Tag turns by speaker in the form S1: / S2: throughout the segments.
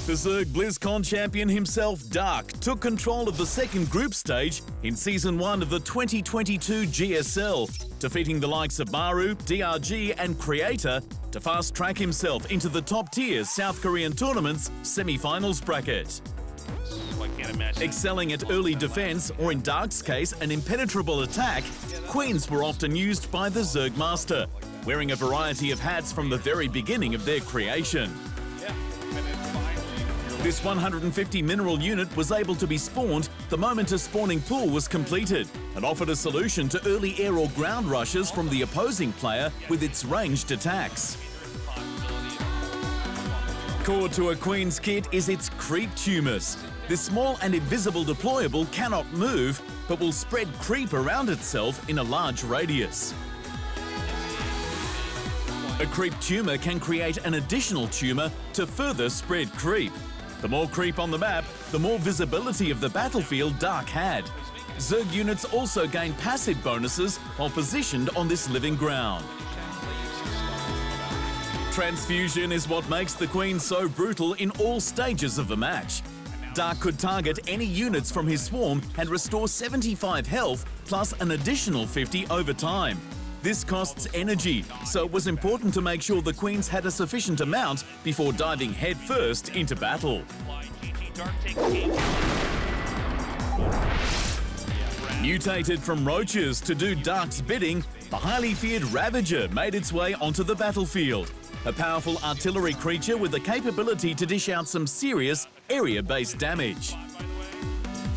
S1: The Zerg BlizzCon champion himself, Dark, took control of the second group stage in Season 1 of the 2022 GSL, defeating the likes of Maru, DRG and Creator to fast-track himself into the top-tier South Korean tournament's semi-finals bracket. Excelling at early defense, or in Dark's case, an impenetrable attack, Queens were often used by the Zerg Master, wearing a variety of hats from the very beginning of their creation. This 150 mineral unit was able to be spawned the moment a spawning pool was completed and offered a solution to early air or ground rushes from the opposing player with its ranged attacks. Core to a Queen's kit is its Creep Tumors. This small and invisible deployable cannot move, but will spread creep around itself in a large radius. A creep tumor can create an additional tumor to further spread creep. The more creep on the map, the more visibility of the battlefield Dark had. Zerg units also gain passive bonuses while positioned on this living ground. Transfusion is what makes the Queen so brutal in all stages of the match. Dark could target any units from his swarm and restore 75 health plus an additional 50 over time. This costs energy, so it was important to make sure the Queens had a sufficient amount before diving headfirst into battle. Mutated from roaches to do Dark's bidding, the highly feared Ravager made its way onto the battlefield. A powerful artillery creature with the capability to dish out some serious area-based damage.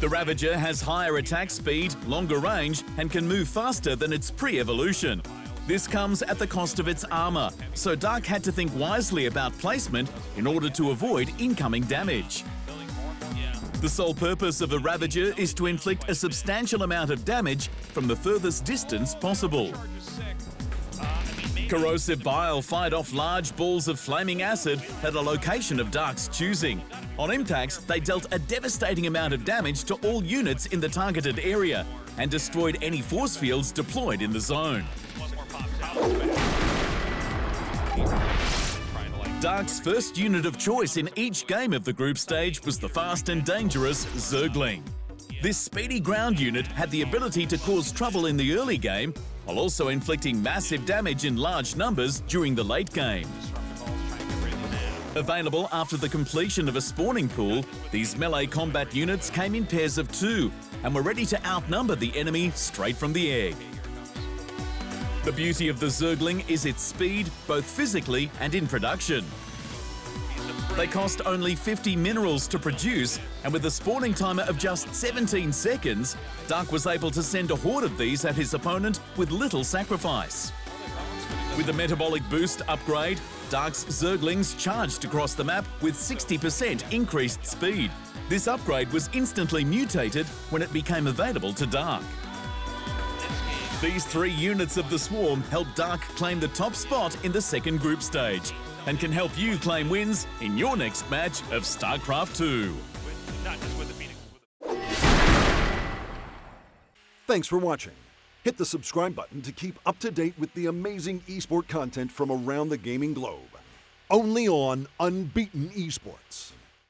S1: The Ravager has higher attack speed, longer range, and can move faster than its pre-evolution. This comes at the cost of its armor, so Dark had to think wisely about placement in order to avoid incoming damage. The sole purpose of a Ravager is to inflict a substantial amount of damage from the furthest distance possible. Corrosive bile fight off large balls of flaming acid at a location of Dark's choosing. On impacts, they dealt a devastating amount of damage to all units in the targeted area and destroyed any force fields deployed in the zone. Dark's first unit of choice in each game of the group stage was the fast and dangerous Zergling. This speedy ground unit had the ability to cause trouble in the early game, while also inflicting massive damage in large numbers during the late game. Available after the completion of a spawning pool, these melee combat units came in pairs of 2 and were ready to outnumber the enemy straight from the egg. The beauty of the Zergling is its speed, both physically and in production. They cost only 50 minerals to produce, and with a spawning timer of just 17 seconds, Dark was able to send a horde of these at his opponent with little sacrifice. With the metabolic boost upgrade, Dark's Zerglings charged across the map with 60% increased speed. This upgrade was instantly mutated when it became available to Dark. These 3 units of the swarm helped Dark claim the top spot in the second group stage and can help you claim wins in your next match of Starcraft II.
S2: Thanks for watching. Hit the subscribe button to keep up to date with the amazing esport content from around the gaming globe. Only on Unbeaten Esports.